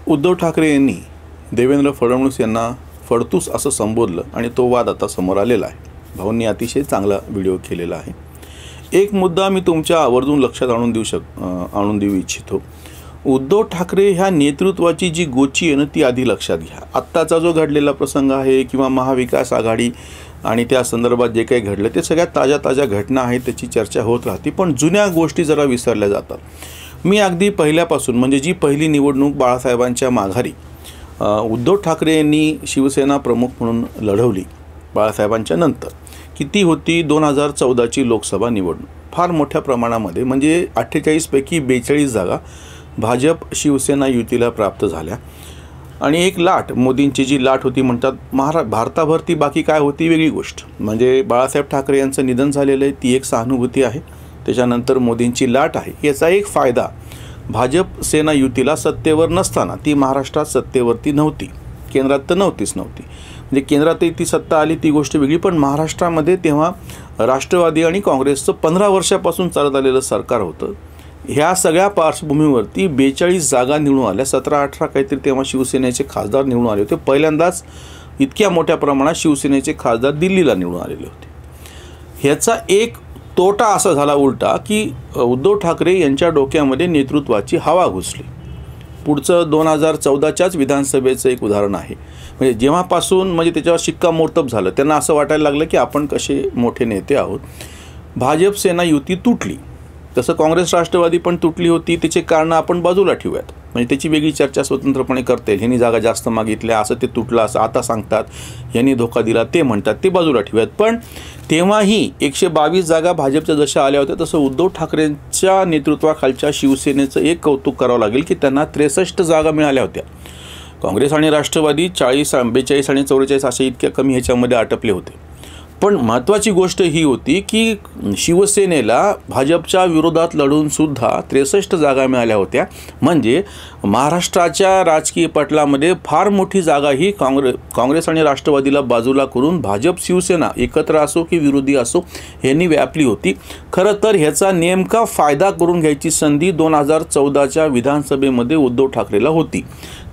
उद्धव ठाकरे यांनी देवेंद्र फडणवीस यांना फडतूस असं संबोधलं आणि तो वाद आता समोर आलेला आहे. भाऊंनी अतिशय चांगला व्हिडिओ केलेला आहे. एक मुद्दा मी तुमच्या आवर्जून लक्षात आणून देऊ इच्छितो. उद्धव ठाकरे ह्या नेतृत्वाची जी गोची आहे ना ती आधी लक्षात घ्या. आत्ताचा जो घडलेला प्रसंग आहे किंवा महाविकास आघाडी आणि त्या संदर्भात जे काही घडलं ते सगळ्यात ताज्या घटना आहेत, त्याची चर्चा होत राहते, पण जुन्या गोष्टी जरा विसरल्या जातात. मी अगदी पहिल्यापासून म्हणजे जी पहिली निवडणूक बाळासाहेबांच्या माघारी उद्धव ठाकरे यांनी शिवसेना प्रमुख म्हणून लढवली बाळासाहेबांच्या नंतर, किती होती 2014ची लोकसभा निवडणूक. फार मोठ्या प्रमाणामध्ये म्हणजे 48 पैकी 42 जागा भाजप शिवसेना युतीला प्राप्त झाल्या. आणि एक लाट, मोदींची जी लाट होती म्हणतात भारताभर, ती बाकी काय होती वेगळी गोष्ट. म्हणजे बाळासाहेब ठाकरे यांचं निधन झालेलं आहे, ती एक सहानुभूती आहे. त्याच्यानंतर मोदींची लाट आहे. याचा एक फायदा भाजप सेना युतीला सत्तेवर नसताना, ती महाराष्ट्रात सत्तेवरती नव्हती, केंद्रात तर नव्हती. म्हणजे केंद्रातही ती सत्ता आली ती गोष्ट वेगळी, पण महाराष्ट्रामध्ये तेव्हा राष्ट्रवादी आणि काँग्रेसचं 15 वर्षापासून चालत आलेलं सरकार होतं. ह्या सगळ्या पार्श्वभूमीवरती 42 जागा निवडून आल्या. 17-18 काहीतरी तेव्हा शिवसेनेचे खासदार निवडून आले होते. पहिल्यांदाच इतक्या मोठ्या प्रमाणात शिवसेनेचे खासदार दिल्लीला निवडून आलेले होते. ह्याचा एक तोटा असा झाला उलटा की उद्धव ठाकरे यांच्या डोक्यामध्ये नेतृत्वाची हवा घुसली. पुढचं 2014च्याच विधानसभेचं एक उदाहरण आहे. म्हणजे जेव्हापासून म्हणजे त्याच्यावर शिक्कामोर्तब झालं, त्यांना असं वाटायला लागलं की आपण कसे मोठे नेते आहोत. भाजप सेना युती तुटली, तसं काँग्रेस राष्ट्रवादी पण तुटली होती. त्याचे कारणं आपण बाजूला ठेवूयात, म्हणजे त्याची वेगळी चर्चा स्वतंत्रपणे करता येईल. ह्यांनी जागा जास्त मागितल्या, असं ते तुटलं, असं आता सांगतात, ह्यांनी धोका दिला ते म्हणतात, ते बाजूला ठेवूयात. पण तेव्हाही 122 जागा भाजपच्या जशा आल्या होत्या, तसं उद्धव ठाकरेंच्या नेतृत्वाखालच्या शिवसेनेचं एक कौतुक करावं लागेल की त्यांना 63 जागा मिळाल्या होत्या. काँग्रेस आणि राष्ट्रवादी 40, 42 आणि 44 असे इतक्या कमी ह्याच्यामध्ये आटपले होते. पण महत्त्वाची गोष्ट ही होती की शिवसेनेला भाजपच्या विरोधात लढूनसुद्धा 63 जागा मिळाल्या होत्या. म्हणजे महाराष्ट्राच्या राजकीय पटलामध्ये फार मोठी जागा ही काँग्रेस आणि राष्ट्रवादीला बाजूला करून भाजप शिवसेना एकत्र असो की विरोधी असो यांनी व्यापली होती. खरं तर ह्याचा नेमका फायदा करून घ्यायची संधी 2014च्या विधानसभेमध्ये उद्धव ठाकरेला होती.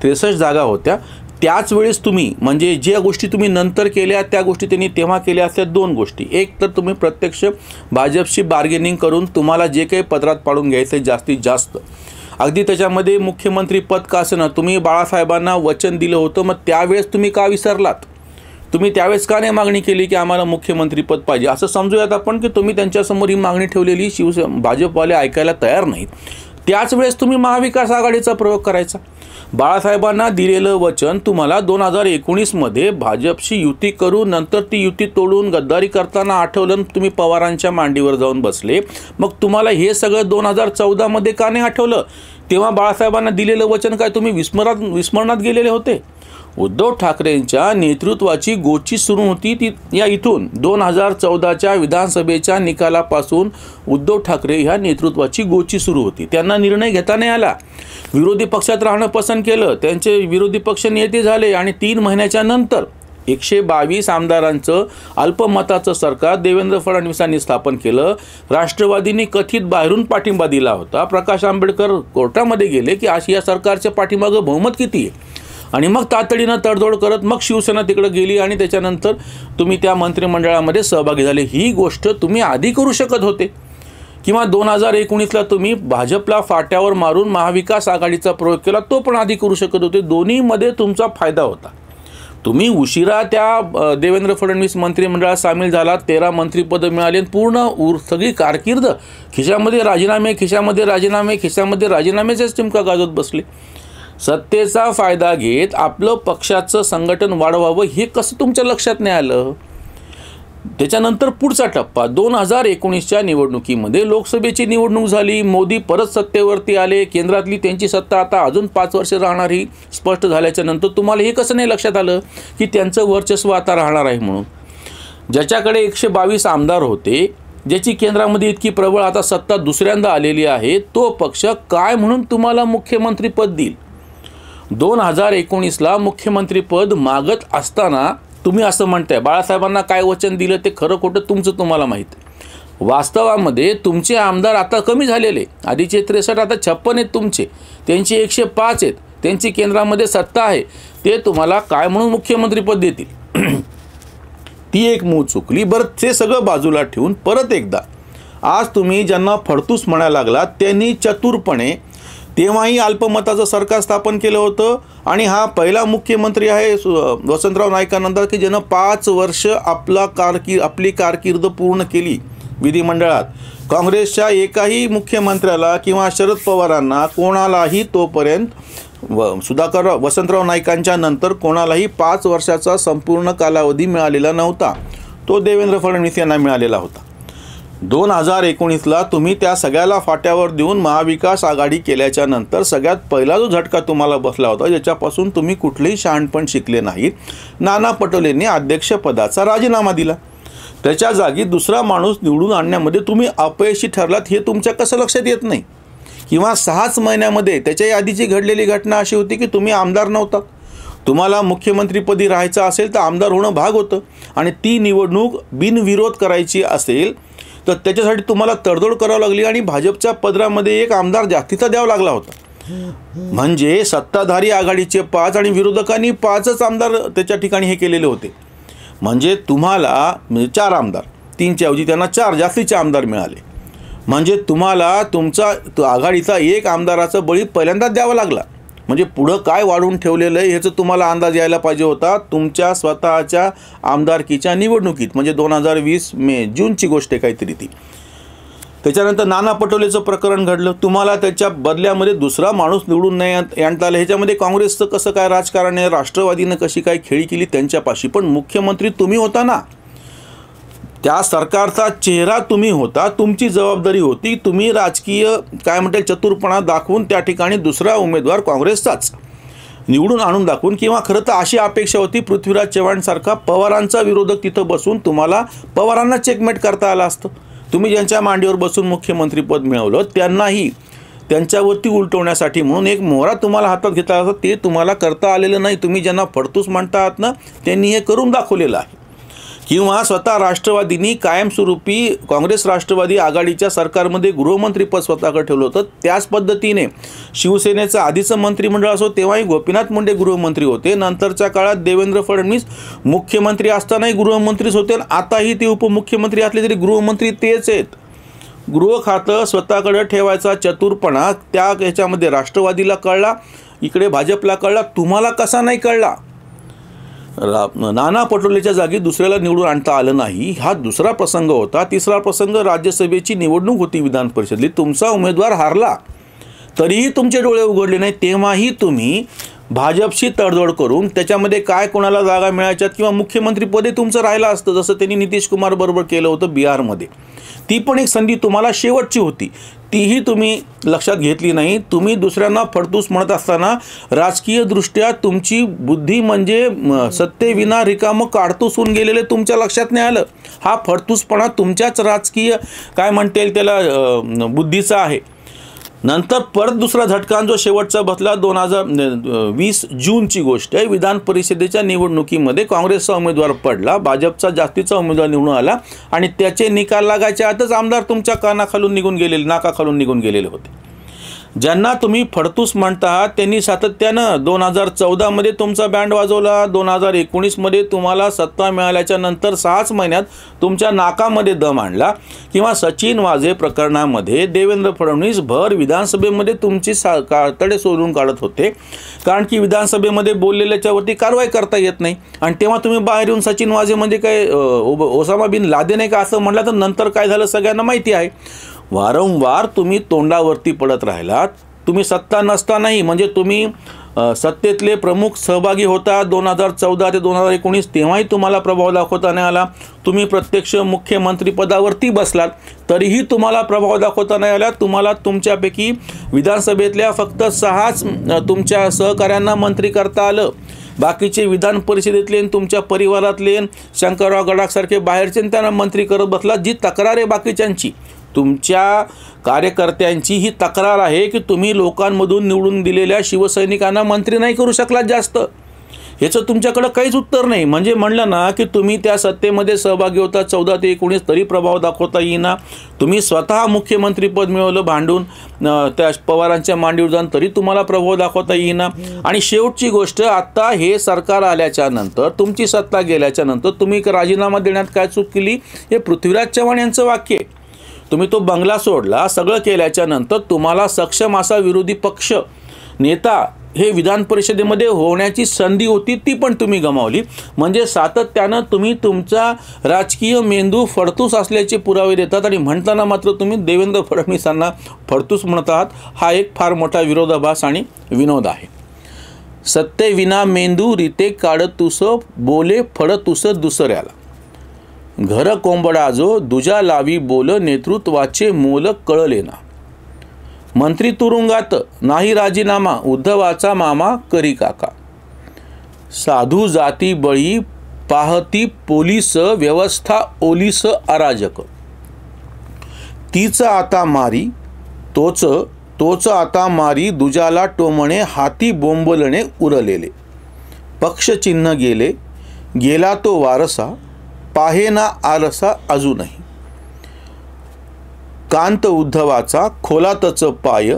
63 जागा होत्या. त्याच वेळेस तुम्ही म्हणजे ज्या गोष्टी तुम्ही नंतर केल्या त्या गोष्टी त्यांनी तेव्हा केल्या असल्या 2 गोष्टी. एक तर तुम्ही प्रत्यक्ष भाजपशी बार्गेनिंग करून तुम्हाला जे काही पदरात पाडून घ्यायचं जास्तीत जास्त, अगदी त्याच्यामध्ये मुख्यमंत्री पद का असेना, तुम्ही बाळासाहेबांना वचन दिलं होतं, मग त्यावेळेस तुम्ही का विसरलात? तुम्ही त्यावेळेस का नाही मागणी केली की आम्हाला मुख्यमंत्रीपद पाहिजे? असं समजूयात आपण की तुम्ही त्यांच्यासमोर ही मागणी ठेवलेली, भाजपवाले ऐकायला तयार नाहीत. त्याच वेळेस तुम्ही महाविकास आघाडीचा प्रयोग करायचा. बाळासाहेबांना दिलेलं वचन तुम्हाला 2019मध्ये भाजपशी युती करून नंतर ती युती तोडून गद्दारी करताना आठवलं, तुम्ही पवारांच्या मांडीवर जाऊन बसले. मग तुम्हाला हे सगळं 2014मध्ये का नाही आठवलं? तेव्हा बाळासाहेबांना दिलेलं वचन काय तुम्ही विस्मरणात गेलेले होते? उद्धव ठाकरेंच्या नेतृत्वाची गोची सुरू होती ती या इथून 2014च्या विधानसभेच्या निकालापासून उद्धव ठाकरे ह्या नेतृत्वाची गोची सुरू होती. त्यांना निर्णय घेता नाही आला. विरोधी पक्षात राहणं पसंत केलं, त्यांचे विरोधी पक्ष नेते झाले आणि 3 महिन्याच्या नंतर 122 आमदारांचं अल्पमताचं सरकार देवेंद्र फडणवीसांनी स्थापन केलं. राष्ट्रवादींनी कथित बाहेरून पाठिंबा दिला होता. प्रकाश आंबेडकर कोर्टामध्ये गेले की अशी या सरकारच्या पाठीमागं बहुमत किती आहे, आणि मग तातडीनं तडजोड करत मग शिवसेना तिकडे गेली आणि त्याच्यानंतर तुम्ही त्या मंत्रिमंडळामध्ये सहभागी झाले. ही गोष्ट तुम्ही आधी करू शकत होते, किंवा 2019ला तुम्ही भाजपला फाट्यावर मारून महाविकास आघाडीचा प्रयोग केला, तो पण आधी करू शकत होते. दोन्हीमध्ये तुमचा फायदा होता. तुम्ही उशिरा त्या देवेंद्र फडणवीस मंत्रिमंडळात सामील झालात, 13 मंत्रिपदं मिळाली, पूर्ण सगळी कारकीर्द खिशामध्ये राजीनामेचेच टिमका गाजवत बसले. सत्तेचा फायदा घेत आपलं पक्षाचं संघटन वाढवावं हे कसं तुमच्या लक्षात नाही आलं? त्याच्यानंतर पुढचा टप्पा 2019च्या निवडणुकीमध्ये लोकसभेची निवडणूक झाली. मोदी परत सत्तेवरती आले. केंद्रातली त्यांची सत्ता आता अजून 5 वर्ष राहणार ही स्पष्ट झाल्याच्या नंतर तुम्हाला हे कसं नाही लक्षात आलं की त्यांचं वर्चस्व आता राहणार आहे म्हणून? ज्याच्याकडे 122 आमदार होते, ज्याची केंद्रामध्ये इतकी प्रबळ आता सत्ता दुसऱ्यांदा आलेली आहे, तो पक्ष काय म्हणून तुम्हाला मुख्यमंत्रीपद देईल? 2019ला मुख्यमंत्रीपद मागत असताना तुम्ही असं म्हणताय बाळासाहेबांना काय वचन दिलं ते खरं खोटं तुमचं तुम्हाला माहीत. वास्तवामध्ये तुमचे आमदार आता कमी झालेले, आधीचे 63 आता 56 आहेत तुमचे, त्यांचे 105 आहेत. त्यांची केंद्रामध्ये सत्ता आहे, ते तुम्हाला काय म्हणून मुख्यमंत्रीपद देतील? ती एक मूळ चुकली. बरं, ते सगळं बाजूला ठेवून परत एकदा आज तुम्ही ज्यांना फडतूस म्हणायला लागलात त्यांनी चतुरपणे तेव्हाही अल्पमताचं सरकार स्थापन केलं होतं आणि हा पहिला मुख्यमंत्री आहे वसंतराव नाईकानंतर की ज्यानं 5 वर्ष आपली कारकीर्द पूर्ण केली विधिमंडळात. काँग्रेसच्या एकाही मुख्यमंत्र्याला किंवा शरद पवारांना कोणालाही तोपर्यंत वसंतराव नाईकांच्या नंतर कोणालाही 5 वर्षाचा संपूर्ण कालावधी मिळालेला नव्हता. तो देवेंद्र फडणवीस यांना मिळालेला होता. 2019ला तुम्ही त्या सगळ्याला फाट्यावर देऊन महाविकास आघाडी केल्याच्या नंतर सगळ्यात पहिला जो झटका तुम्हाला बसला होता, ज्याच्यापासून तुम्ही कुठलेही शहाणपण शिकले नाहीत, नाना पटोलेंनी अध्यक्षपदाचा राजीनामा दिला. त्याच्या जागी दुसरा माणूस निवडून आणण्यामध्ये तुम्ही अपयशी ठरलात हे तुमच्या कसं लक्षात येत नाही? किंवा 6च महिन्यामध्ये त्याच्या आधीची घडलेली घटना अशी होती की तुम्ही आमदार नव्हतात. तुम्हाला मुख्यमंत्रीपदी राहायचं असेल तर आमदार होणं भाग होतं आणि ती निवडणूक बिनविरोध करायची असेल तर त्याच्यासाठी तुम्हाला तडजोड करावी लागली आणि भाजपच्या पदरामध्ये एक आमदार जास्तीचा द्यावा लागला होता. म्हणजे सत्ताधारी आघाडीचे 5 आणि विरोधकांनी 5च आमदार त्याच्या ठिकाणी हे केलेले होते. म्हणजे तुम्हाला 4 आमदार, 3च्या ऐवजी त्यांना 4 जास्तीचे आमदार मिळाले. म्हणजे तुम्हाला तुमचा आघाडीचा एक आमदाराचा बळी पहिल्यांदाच द्यावा लागला. म्हणजे पुढं काय वाढवून ठेवलेलं आहे ह्याचं तुम्हाला अंदाज यायला पाहिजे होता तुमच्या स्वतःच्या आमदारकीच्या निवडणुकीत. म्हणजे 2020 जूनची गोष्ट आहे काहीतरी ती. त्याच्यानंतर नाना पटोलेचं प्रकरण घडलं. तुम्हाला त्याच्या बदल्यामध्ये दुसरा माणूस निवडून नाही आणता आलं. ह्याच्यामध्ये काँग्रेसचं कसं काय राजकारण आहे, राष्ट्रवादीनं कशी काय खेळी केली त्यांच्यापाशी. पण मुख्यमंत्री तुम्ही होता ना, त्या सरकारचा चेहरा तुम्ही होता, तुमची जबाबदारी होती. तुम्ही राजकीय काय म्हणतात चतुरपणा दाखवून त्या ठिकाणी दुसरा उमेदवार काँग्रेसचाच निवडून आणून दाखवून, किंवा खरं तर अशी अपेक्षा होती पृथ्वीराज चव्हाणसारखा पवारांचा विरोधक तिथं बसून तुम्हाला पवारांना चेकमेट करता आलं असतं. तुम्ही ज्यांच्या मांडीवर बसून मुख्यमंत्रीपद मिळवलं त्यांनाही त्यांच्यावरती उलटवण्यासाठी म्हणून एक मोहरा तुम्हाला हातात घेतला असता. ते तुम्हाला करता आलेलं नाही. तुम्ही ज्यांना फडतूस म्हणता आहात ना त्यांनी हे करून दाखवलेलं आहे. किंवा स्वतः राष्ट्रवादींनी कायमस्वरूपी काँग्रेस राष्ट्रवादी आघाडीच्या सरकारमध्ये गृहमंत्रीपद स्वतःकडे ठेवलं होतं. त्याच पद्धतीने शिवसेनेचं आधीचं मंत्रिमंडळ असो तेव्हाही गोपीनाथ मुंडे गृहमंत्री होते. नंतरच्या काळात देवेंद्र फडणवीस मुख्यमंत्री असतानाही गृहमंत्रीच होते. आताही ते उपमुख्यमंत्री असले तरी गृहमंत्री तेच आहेत. गृह खातं स्वतःकडे ठेवायचा चतुरपणा त्या ह्याच्यामध्ये राष्ट्रवादीला कळला, इकडे भाजपला कळला. तुम्हाला कसा नाही कळला? नाना पटोलेच्या जागी दुसऱ्याला निवडून आणता आलं नाही हा दुसरा प्रसंग होता. तिसरा प्रसंग राज्यसभेची निवडणूक होती विधान परिषदेली. तुमचा उमेदवार हारला तरीही तुमचे डोळे उघडले नाही. तेव्हाही तुम्ही भाजपशी तडजोड करून त्याच्यामध्ये काय कोणाला जागा मिळायच्यात किंवा मुख्यमंत्रीपदे तुमचं राहिलं असतं, जसं त्यांनी नितीश कुमार बरोबर केलं होतं बिहारमध्ये. ती पण एक संधी तुम्हाला शेवटची होती, तीही तुम्ही लक्षात घेतली नाही. तुम्ही दुसऱ्यांना फडतूस म्हणत असताना राजकीयदृष्ट्या तुमची बुद्धी म्हणजे सत्तेविना रिकामं काडतूस होऊन गेलेले तुमच्या लक्षात नाही आलं. हा फडतूसपणा तुमच्याच राजकीय काय म्हणता येईल त्याला बुद्धीचा आहे. नंतर परत दुसरा झटका जो शेवटचा बसला 2020 जूनची गोष्ट आहे. विधान परिषदेच्या निवडणुकीमध्ये काँग्रेसचा उमेदवार पडला, भाजपचा जास्तीचा उमेदवार निवडून आला आणि त्याचे निकाल लागायच्या आतच आमदार तुमच्या कानाखालून निघून गेलेले, नाकाखालून निघून गेलेले होते. ज्यांना तुम्ही फडतूस म्हणता त्यांनी सातत्यानं 2014मध्ये तुमचा बँड वाजवला. 2019मध्ये तुम्हाला सत्ता मिळाल्याच्या नंतर 6च महिन्यात तुमच्या नाकामध्ये दम आणला. किंवा सचिन वाझे प्रकरणामध्ये देवेंद्र फडणवीस भर विधानसभेमध्ये तुमची तडे सोडून काढत होते, कारण की विधानसभेमध्ये बोललेल्याच्यावरती कारवाई करता येत नाही. आणि तेव्हा तुम्ही बाहेर येऊन सचिन वाझे म्हणजे काय ओसामा बिन लादेन आहे का असं म्हटलं तर नंतर काय झालं सगळ्यांना माहिती आहे. वारंवार तुम्ही तोंडावरती पडत राहिलात. तुम्ही सत्ता नसतानाही म्हणजे तुम्ही सत्तेतले प्रमुख सहभागी होता 2014 ते 2019, तेव्हाही तुम्हाला प्रभाव दाखवता नाही आला. तुम्ही प्रत्यक्ष मुख्यमंत्रीपदावरती बसलात तरीही तुम्हाला प्रभाव दाखवता नाही आला. तुम्हाला तुमच्यापैकी विधानसभेतल्या फक्त 6च तुमच्या सहकाऱ्यांना मंत्री करता आलं. बाकीचे विधान परिषदेतले तुमच्या परिवारातले शंकरराव गडाखसारखे बाहेरचे त्यांना मंत्री करत बसला. जी तक्रार आहे बाकीच्यांची, तुमच्या कार्यकर्त्यांची ही तक्रार आहे की तुम्ही लोकांमधून निवडून दिलेल्या शिवसैनिकांना मंत्री नाही करू शकलात जास्त. ह्याचं तुमच्याकडं काहीच उत्तर नाही. म्हणजे म्हणलं ना की तुम्ही त्या सत्तेमध्ये सहभागी होता 14 ते 19 तरी प्रभाव दाखवता येईना. तुम्ही स्वतः मुख्यमंत्रीपद मिळवलं भांडून त्या पवारांच्या मांडीवर जाऊन, तरी तुम्हाला प्रभाव दाखवता येईना. आणि शेवटची गोष्ट, आत्ता हे सरकार आल्याच्या नंतर, तुमची सत्ता गेल्याच्या नंतर तुम्ही एक राजीनामा देण्यात काय चूक केली, हे पृथ्वीराज चव्हाण यांचं वाक्य आहे. तुम्ही तो बंगला सोडला, सगळं केल्याच्या नंतर तुम्हाला सक्षम असा विरोधी पक्ष नेता हे विधान परिषदेमध्ये होण्याची संधी होती, ती पण तुम्ही गमावली. म्हणजे सातत्यानं तुम्ही तुमचा राजकीय मेंदू फडतूस असल्याचे पुरावे देतात आणि म्हणताना मात्र तुम्ही देवेंद्र फडणवीसांना फडतूस म्हणत आहात. हा एक फार मोठा विरोधाभास आणि विनोद आहे. सत्तेविना मेंदू रीते काढतुस, बोले फडतुस दुसऱ्याला. घर कोंबडा जो दुजा लावी बोल, नेतृत्वाचे मोल कळलेना. मंत्री तुरुंगात नाही राजीनामा, उद्धवाचा मामा करी काका. साधू जाती बळी पाहती पोलीस, व्यवस्था ओलीस अराजक. तीच आता मारी तोच आता मारी, दुजाला टोमणे हाती बोंबलणे उरलेले. पक्षचिन्ह गेला तो वारसा, पाहेना आरसा अजूनही. कांत उद्धवाचा खोलातच पाय,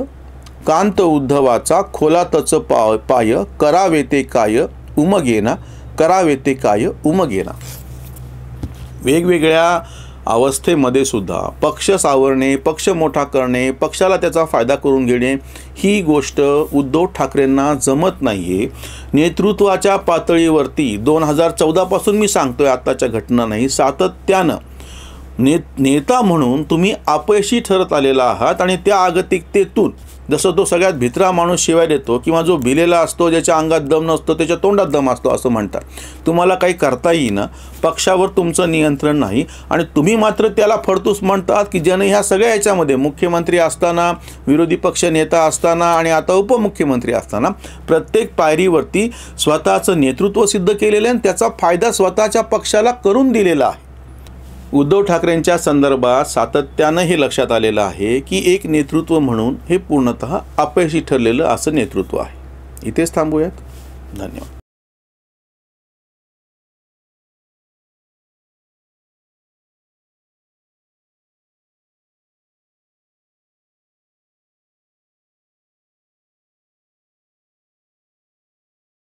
कांत उद्धवाचा खोलातच पाय, करावे ते काय उमगेना, करावे ते काय उमगेना. वेगवेगळ्या अवस्थेमध्ये सुद्धा पक्ष सावरणे, पक्ष मोठा करणे, पक्षाला त्याचा फायदा करून घेणे, ही गोष्ट उद्धव ठाकरेंना जमत नाही आहे. नेतृत्वाच्या पातळीवरती 2014 पासून मी सांगतोय, आत्ताच्या घटना नाही, सातत्यानं नेता म्हणून तुम्ही अपयशी ठरत आलेला आहात. आणि त्या आगतिकतेतून, जसं तो सगळ्यात भित्रा माणूस शिवाय देतो किंवा जो भिलेला असतो, ज्याच्या अंगात दम नसतो त्याच्या तोंडात दम असतो असं म्हणतात, तुम्हाला काही करता येईना. पक्षावर तुमचं नियंत्रण नाही आणि तुम्ही मात्र त्याला फडतूस म्हणतात की ज्याने ह्या सगळ्या ह्याच्यामध्ये मुख्यमंत्री असताना, विरोधी पक्ष नेता असताना आणि आता उपमुख्यमंत्री असताना प्रत्येक पायरीवरती स्वतःचं नेतृत्व सिद्ध केलेलं आहे आणि त्याचा फायदा स्वतःच्या पक्षाला करून दिलेला आहे. उद्धव ठाकरेंच्या संदर्भात सातत्यानं हे लक्षात आलेलं आहे की एक नेतृत्व म्हणून हे पूर्णतः अपयशी ठरलेलं असं नेतृत्व आहे. इथेच थांबूयात. धन्यवाद.